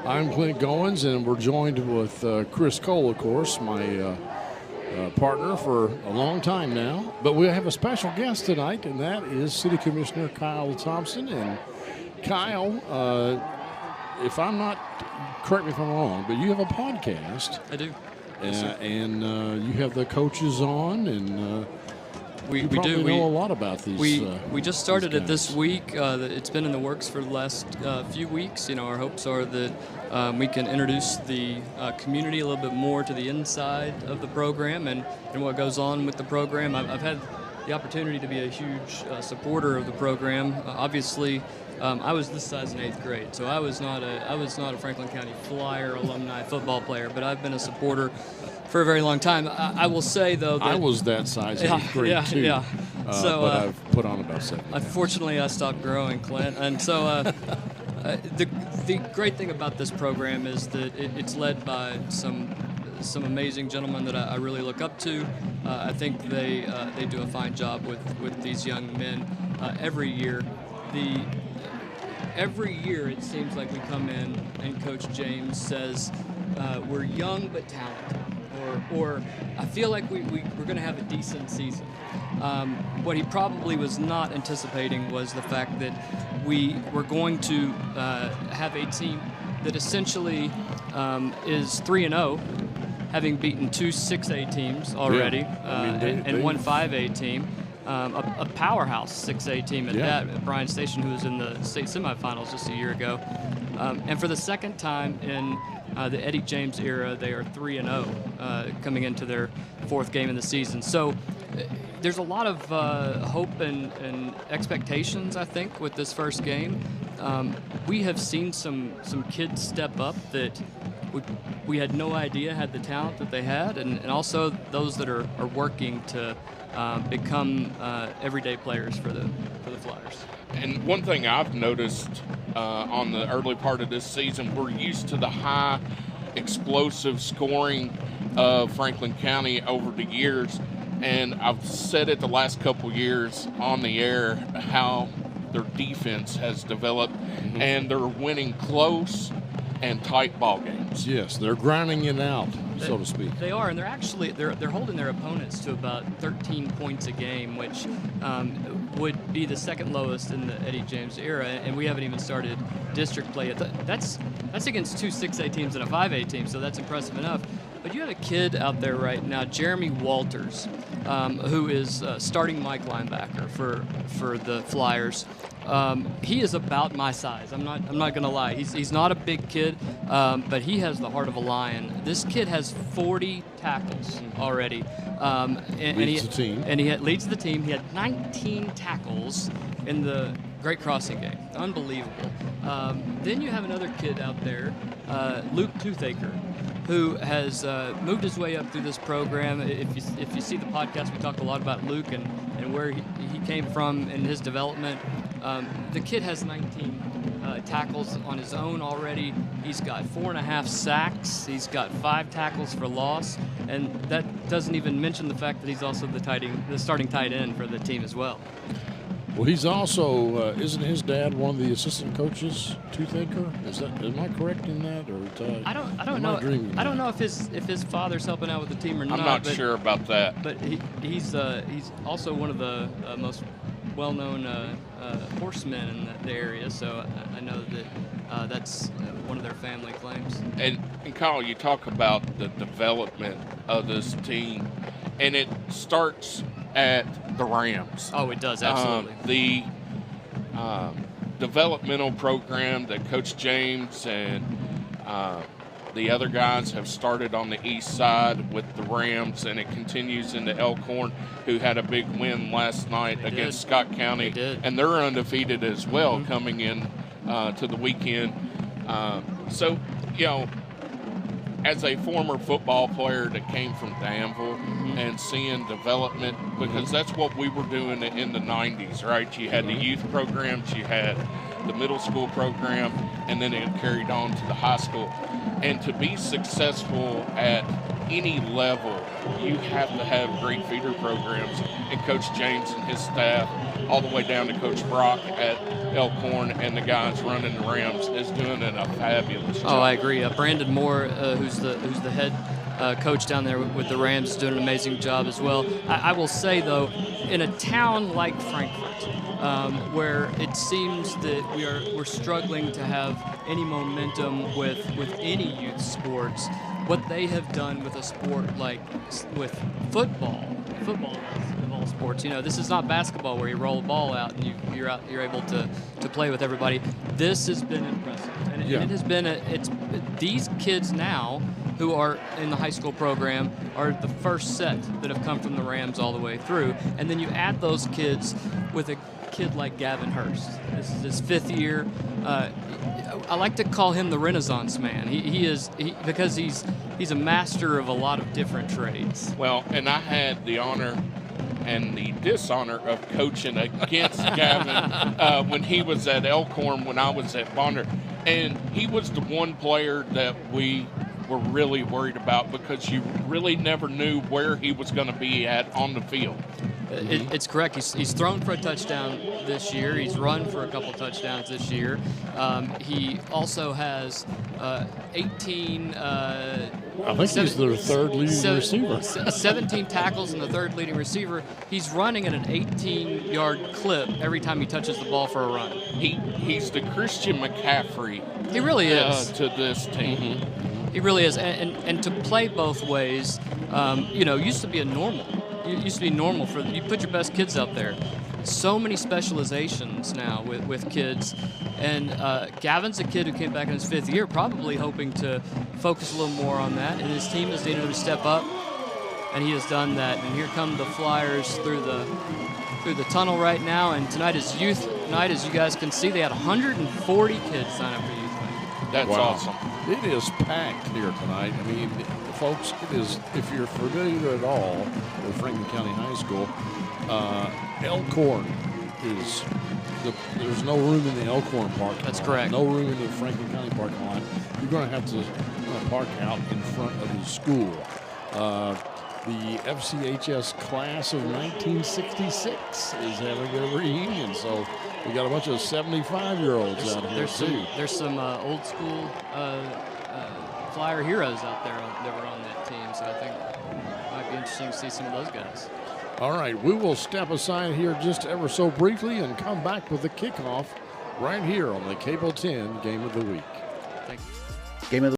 I'm Clint Goins, and we're joined with Chris Cole, of course, my partner for a long time now. But we have a special guest tonight, and that is City Commissioner Kyle Thompson. And Kyle, if I'm not, correct me if I'm wrong, but you have a podcast. I do. And you have the coaches on, and we do. We know a lot about these. We just started it this week. It's been in the works for the last few weeks. Our hopes are that we can introduce the community a little bit more to the inside of the program and what goes on with the program. I've had the opportunity to be a huge supporter of the program. Obviously, I was this size in 8th grade, so I was not a Franklin County Flyer alumni football player, but I've been a supporter for a very long time. I will say, though, that I was that size in 8th grade, too. Yeah. But I've put on about 7 pounds. Unfortunately, I stopped growing, Clint. And so the great thing about this program is that it's led by some amazing gentlemen that I really look up to. I think they do a fine job with these young men every year. Every year it seems like we come in and Coach James says we're young but talented, or I feel like we're going to have a decent season. What he probably was not anticipating was the fact that we were going to have a team that essentially is 3-0, having beaten 2 6A teams already, and one 5A team. A powerhouse 6A team at that, at Bryan Station, who was in the state semifinals just a year ago. And for the second time in the Eddie James era, they are 3-0 coming into their 4th game in the season. So there's a lot of hope and expectations, I think, with this first game. We have seen some kids step up that we had no idea had the talent that they had, and also those that are working to become everyday players for the Flyers. And one thing I've noticed on the early part of this season, we're used to the high explosive scoring of Franklin County over the years, and I've said it the last couple years on the air how their defense has developed, and they're winning close and tight ball games. Yes, they're grinding it out, so to speak. They are, and they're holding their opponents to about 13 points a game, which would be the second lowest in the Eddie James era, and we haven't even started district play yet. That's against 2 6A teams and a 5A team, so that's impressive enough. But you have a kid out there right now, Jeremy Walters, who is starting Mike linebacker for the Flyers. He is about my size. I'm not going to lie. He's not a big kid, but he has the heart of a lion. This kid has 40 tackles already. Leads the team. And he leads the team. He had 19 tackles in the Great Crossing game. Unbelievable. Then you have another kid out there, Luke Toothaker, who has moved his way up through this program. If you see the podcast, we talk a lot about Luke and where he came from in his development. The kid has 19 tackles on his own already. He's got 4.5 sacks. He's got 5 tackles for loss, and that doesn't even mention the fact that he's also the starting tight end for the team as well. Well, he's also isn't his dad one of the assistant coaches, Toothaker? Am I correct in that, or I don't know. I don't know if his father's helping out with the team or not. I'm not sure about that. But he's also one of the most well-known horsemen in the area, so I know that that's one of their family claims. And Kyle, you talk about the development of this team, and it starts at the Rams. Oh, it does, absolutely. The developmental program that Coach James and the other guys have started on the east side with the Rams, and it continues into Elkhorn, who had a big win last night against Scott County. They did. And they're undefeated as well coming in to the weekend. So, as a former football player that came from Danville and seeing development, because that's what we were doing in the 90s, right? You had the youth programs, you had the middle school program, and then it carried on to the high school. And to be successful at any level, you have to have great feeder programs. And Coach James and his staff, all the way down to Coach Brock at Elkhorn and the guys running the Rams, is doing a fabulous job. Oh, I agree. Brandon Moore, who's the head coach down there with the Rams, is doing an amazing job as well. I will say, though, in a town like Frankfort, where it seems that we're struggling to have any momentum with any youth sports, what they have done with a sport like with football of all sports. This is not basketball where you roll a ball out and you're able to play with everybody. This has been impressive, and it has been these kids now who are in the high school program are the first set that have come from the Rams all the way through, and then you add those kids with a kid like Gavin Hurst. This is his 5th year. I like to call him the Renaissance man. Because he's a master of a lot of different trades. Well, and I had the honor and the dishonor of coaching against Gavin when he was at Elkhorn, when I was at Bonner. And he was the one player that we were really worried about because you really never knew where he was going to be at on the field. It's correct. He's thrown for a touchdown this year. He's run for a couple touchdowns this year. He also has 18. I think he's their third leading receiver. 17 tackles and the third leading receiver. He's running at an 18-yard clip every time he touches the ball for a run. He's the Christian McCaffrey. He really is to this team. He really is, and to play both ways, used to be normal. It used to be normal for you put your best kids out there. So many specializations now with kids, and Gavin's a kid who came back in his 5th year, probably hoping to focus a little more on that. And his team has needed him to step up, and he has done that. And here come the Flyers through the tunnel right now. And tonight is youth night, as you guys can see. They had 140 kids sign up for youth night. That's awesome. It is packed here tonight. I mean, folks, it is, if you're familiar at all with Franklin County High School, Elkhorn is, there's no room in the Elkhorn parking lot. That's correct. No room in the Franklin County parking lot. You're going to have to park out in front of the school. The FCHS class of 1966 is having a reunion, so we got a bunch of 75-year-olds out here too. There's some old school Flyer heroes out there that were on that team, so I think it might be interesting to see some of those guys. All right, we will step aside here just ever so briefly and come back with the kickoff right here on the Cable 10 Game of the Week. Thank you. Game of the